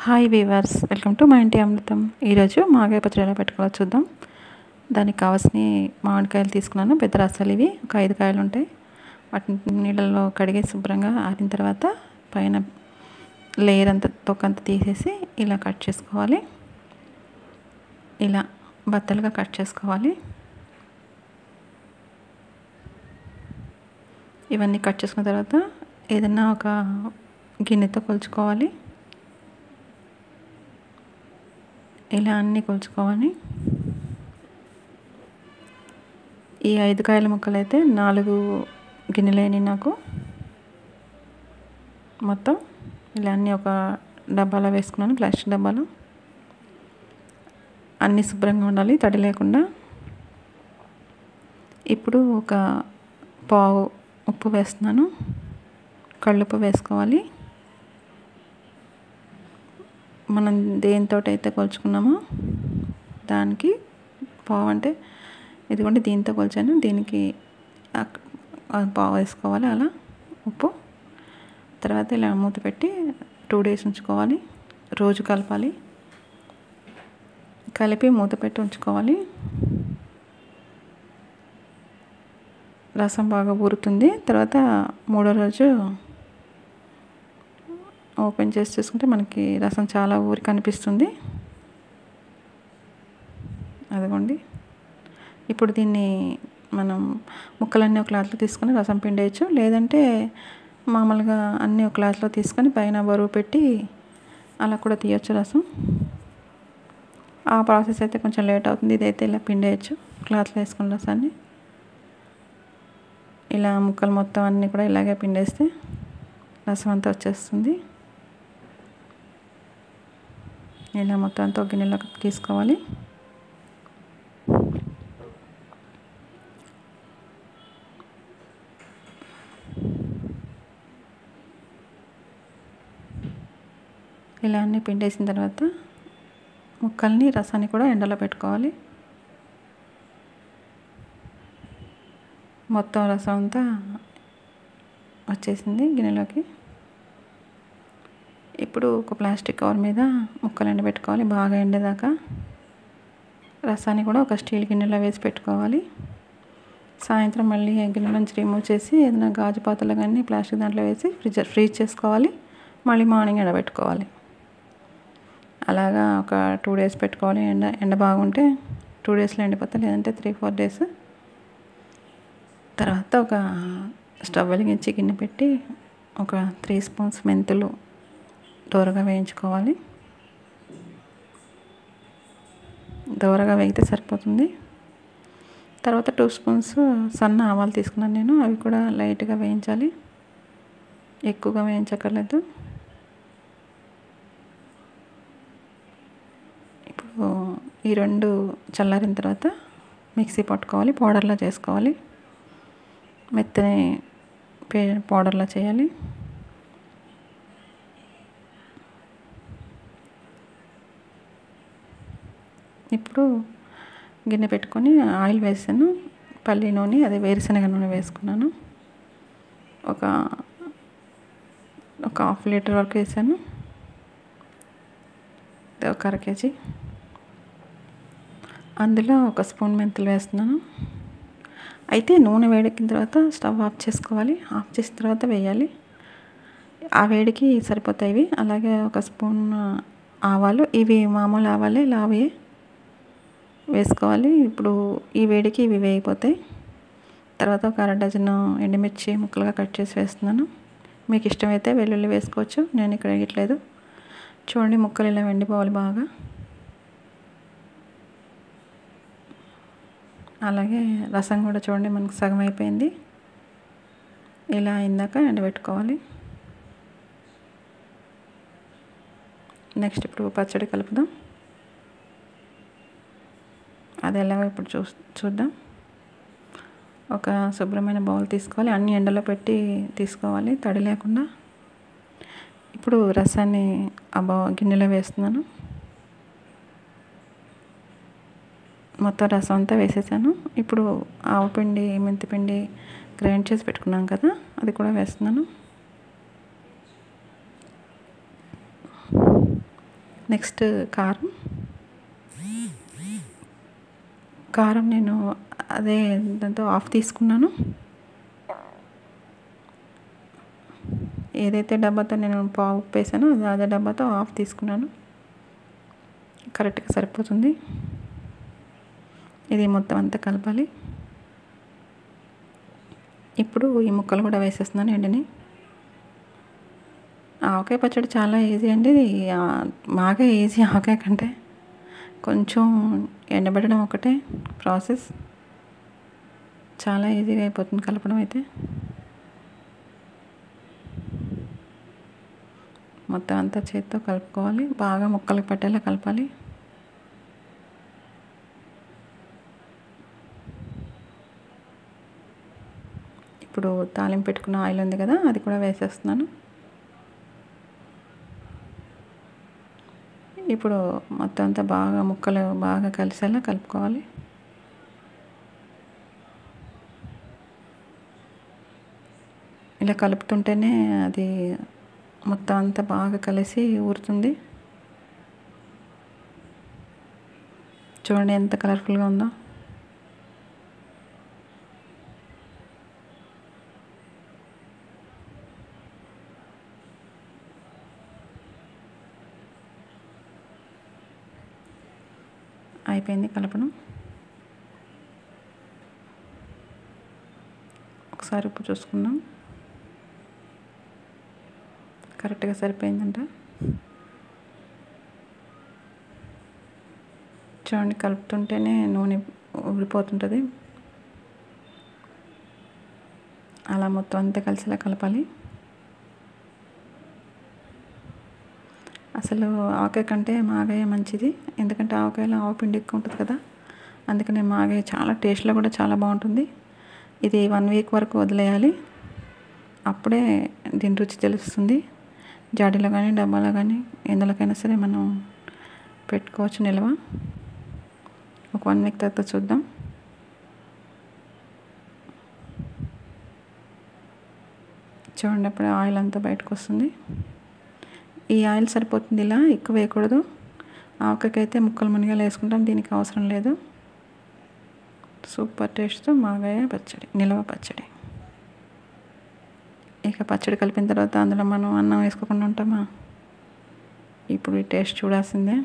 Hi weavers, welcome to మా ఇంటి అమృతం. ఈరోజు మాగాయ పచ్చడి ఎలా పెట్టుకోవాలో చూద్దాం. దానికి కావాల్సిన మామిడికాయలు తీసుకున్నాను. పెద్ద రసాలు ఇవి ఒక 5 కాయలు ఉంటాయి. వాటిని నీళ్ళల్లో కడిగి శుభ్రంగా ఆరిన తర్వాత పైన లేయర్ అంతా తొక్కంతా తీసేసి ఇలా కట్ చేసుకోవాలి. ఇలా బత్తలుగా కట్ చేసుకోవాలి. ఇవన్నీ కట్ చేసుకున్న తర్వాత ఏదైనా ఒక గిన్నెతో కొలుచుకోవాలి. ఇలా అన్నీ కొలుచుకోవాలి. ఈ 5 కాయల ముక్కలు అయితే 4 గిన్నెలేని నాకు మొత్తం ఇలా అన్నీ ఒక డబ్బాలో వేసుకున్నాను, ప్లాస్టిక్ డబ్బాలో. అన్నీ శుభ్రంగా ఉండాలి, తడి లేకుండా. ఇప్పుడు ఒక పావు ఉప్పు వేస్తున్నాను, కళ్ళుప్పు వేసుకోవాలి. మనం దేనితో అయితే కొలుచుకున్నామో దానికి పావు, అంటే ఇదిగోండి దీంతో కొలిచాను, దీనికి పావు వేసుకోవాలి అలా ఉప్పు. తర్వాత ఇలా మూత పెట్టి 2 days ఉంచుకోవాలి. రోజు కలపాలి, కలిపి మూత పెట్టి ఉంచుకోవాలి. రసం బాగా ఊరుతుంది. తర్వాత 3వ రోజు ఓపెన్ చేసి చూసుకుంటే మనకి రసం చాలా ఊరి కనిపిస్తుంది. అదిగోండి. ఇప్పుడు దీన్ని మనం ముక్కలన్నీ ఒక క్లాత్లో తీసుకొని రసం పిండేయచ్చు, లేదంటే మామూలుగా అన్నీ ఒక క్లాత్లో తీసుకొని పైన బరువు పెట్టి అలా కూడా తీయచ్చు రసం. ఆ ప్రాసెస్ అయితే కొంచెం లేట్ అవుతుంది. ఇదైతే ఇలా పిండేయచ్చు క్లాత్లో వేసుకున్న రసాన్ని. ఇలా ముక్కలు మొత్తం అన్నీ కూడా ఇలాగే పిండేస్తే రసం అంతా వచ్చేస్తుంది. ఇలా మొత్తం అంతా ఒక గిన్నెలోకి తీసుకోవాలి. ఇలా అన్నీ పిండేసిన తర్వాత ముక్కల్ని రసాన్ని కూడా ఎండలో పెట్టుకోవాలి. మొత్తం రసం అంతా వచ్చేసింది గిన్నెలోకి. ఇప్పుడు ఒక ప్లాస్టిక్ కవర్ మీద ముక్కలు ఎండబెట్టుకోవాలి, బాగా ఎండేదాకా. రసాన్ని కూడా ఒక స్టీల్ గిన్నెలో వేసి పెట్టుకోవాలి. సాయంత్రం మళ్ళీ గిన్నె నుంచి రిమూవ్ చేసి ఏదైనా గాజు పాత్రలో కానీ ప్లాస్టిక్ దాంట్లో వేసి ఫ్రీజ్ చేసుకోవాలి. మళ్ళీ మార్నింగ్ ఎండబెట్టుకోవాలి. అలాగా ఒక 2 days పెట్టుకోవాలి. ఎండ బాగుంటే 2 daysలో ఎండిపోతాయి, లేదంటే 3-4 days. తర్వాత ఒక స్టవ్ వెలిగించి గిన్నె పెట్టి ఒక 3 spoons మెంతులు దోరగా వేయించుకోవాలి. దోరగా వేగితే సరిపోతుంది. తర్వాత 2 spoons సన్న ఆవాలు తీసుకున్నాను నేను, అవి కూడా లైట్గా వేయించాలి, ఎక్కువగా వేయించక్కర్లేదు. ఇప్పుడు ఈ 2 చల్లారిన తర్వాత మిక్సీ పట్టుకోవాలి, పౌడర్లా చేసుకోవాలి. మెత్తని పౌడర్లా చేయాలి. ఇప్పుడు గిన్నె పెట్టుకొని ఆయిల్ వేసాను, పల్లి నూనె, అదే వేరుశనగ నూనె వేసుకున్నాను. ఒక 1/2 లీటర్ వరకు వేసాను, ఒక 1/2 kg. అందులో 1 spoon మెంతులు వేస్తున్నాను. అయితే నూనె వేడెక్కిన తర్వాత స్టవ్ ఆఫ్ చేసుకోవాలి. ఆఫ్ చేసిన తర్వాత వేయాలి. ఆ వేడికి సరిపోతాయి. అలాగే 1 spoon ఆవాలు, ఇవి మామూలు ఆవాలే, లావే వేసుకోవాలి. ఇప్పుడు ఈ వేడికి ఇవి వేగిపోతాయి. తర్వాత ఒక 1/2 dozen ఎండుమిర్చి ముక్కలుగా కట్ చేసి వేస్తున్నాను. మీకు ఇష్టమైతే వెల్లుల్లి వేసుకోవచ్చు, నేను ఇక్కడ వేయట్లేదు. చూడండి, ముక్కలు ఇలా ఎండిపోవాలి బాగా. అలాగే రసం కూడా చూడండి మనకు సగం అయిపోయింది. ఇలా అయిందాక ఎండబెట్టుకోవాలి. నెక్స్ట్ ఇప్పుడు పచ్చడి కలుపుదాం. అది ఎలాగో ఇప్పుడు చూద్దాం. ఒక శుభ్రమైన బౌల్ తీసుకోవాలి, అన్ని ఎండలో పెట్టి తీసుకోవాలి, తడి లేకుండా. ఇప్పుడు రసాన్ని గిన్నెలో వేస్తున్నాను. మొత్తం రసం అంతా వేసేసాను. ఇప్పుడు ఆవపిండి, మెంతిపిండి గ్రైండ్ చేసి పెట్టుకున్నాం కదా, అది కూడా వేస్తున్నాను. నెక్స్ట్ కారం. కారం నేను అదే దాంతో హాఫ్ తీసుకున్నాను. ఏదైతే డబ్బాతో నేను పావు ఉప్పు వేసానో అదే డబ్బాతో హాఫ్ తీసుకున్నాను. కరెక్ట్గా సరిపోతుంది. ఇది మొత్తం అంతా కలపాలి. ఇప్పుడు ఈ ముక్కలు కూడా వేసేస్తున్నాను ఎండిని. ఆవకాయ పచ్చడి చాలా ఈజీ అండి. బాగా ఈజీ ఆవకాయ కంటే. కొంచెం ఎండబెట్టడం ఒకటే ప్రాసెస్. చాలా ఈజీగా అయిపోతుంది కలపడం అయితే. మొత్తం అంతా చేతితో కలుపుకోవాలి. బాగా ముక్కలకు పట్టేలా కలపాలి. ఇప్పుడు తాలింపు పెట్టుకున్న ఆయిల్ ఉంది కదా, అది కూడా వేసేస్తున్నాను. ఇప్పుడు మొత్తం అంతా బాగా ముక్కలు బాగా కలిసేలా కలుపుకోవాలి. ఇలా కలుపుతుంటేనే అది మొత్తం అంతా బాగా కలిసి ఊరుతుంది. చూడండి ఎంత కలర్ఫుల్గా ఉందో. అయిపోయింది కలపడం. ఒకసారి ఉప్పు చూసుకుందాం. కరెక్ట్గా సరిపోయిందంట. చూడండి కలుపుతుంటేనే నూనె ఊడిపోతుంటుంది. అలా మొత్తం అంతా కలిసేలా కలపాలి. అసలు ఆవకాయ కంటే మాగాయ మంచిది. ఎందుకంటే ఆవకాయలో ఆవపిండి ఎక్కువ ఉంటుంది కదా, అందుకని మాగాయ చాలా టేస్ట్లో కూడా చాలా బాగుంటుంది. ఇది 1 వీక్ వరకు వదిలేయాలి. అప్పుడే దీని రుచి తెలుస్తుంది. జాడీలో కానీ డబ్బాలో కానీ ఎందులోకైనా సరే మనం పెట్టుకోవచ్చు నిల్వ. ఒక 1 వీక్ తర్వాత చూద్దాం. చూడండి అప్పుడే ఆయిల్ అంతా బయటకు వస్తుంది. ఈ ఆయిల్ సరిపోతుంది. ఇలా ఎక్కువ వేయకూడదు. ఆవకాయకైతే ముక్కలు మునిగేలా వేసుకుంటాం, దీనికి అవసరం లేదు. సూపర్ టేస్ట్తో మాగాయ పచ్చడి, నిల్వ పచ్చడి. ఇక పచ్చడి కలిపిన తర్వాత అందులో మనం అన్నం వేసుకోకుండా ఉంటామా? ఇప్పుడు ఈ టేస్ట్ చూడాల్సిందే.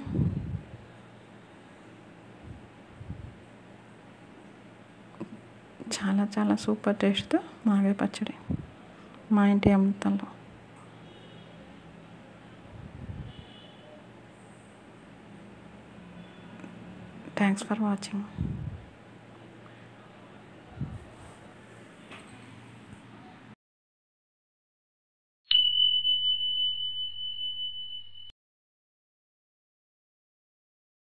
చాలా చాలా సూపర్ టేస్ట్తో మాగాయ పచ్చడి మా ఇంటి అమృతంలో. Thanks for watching.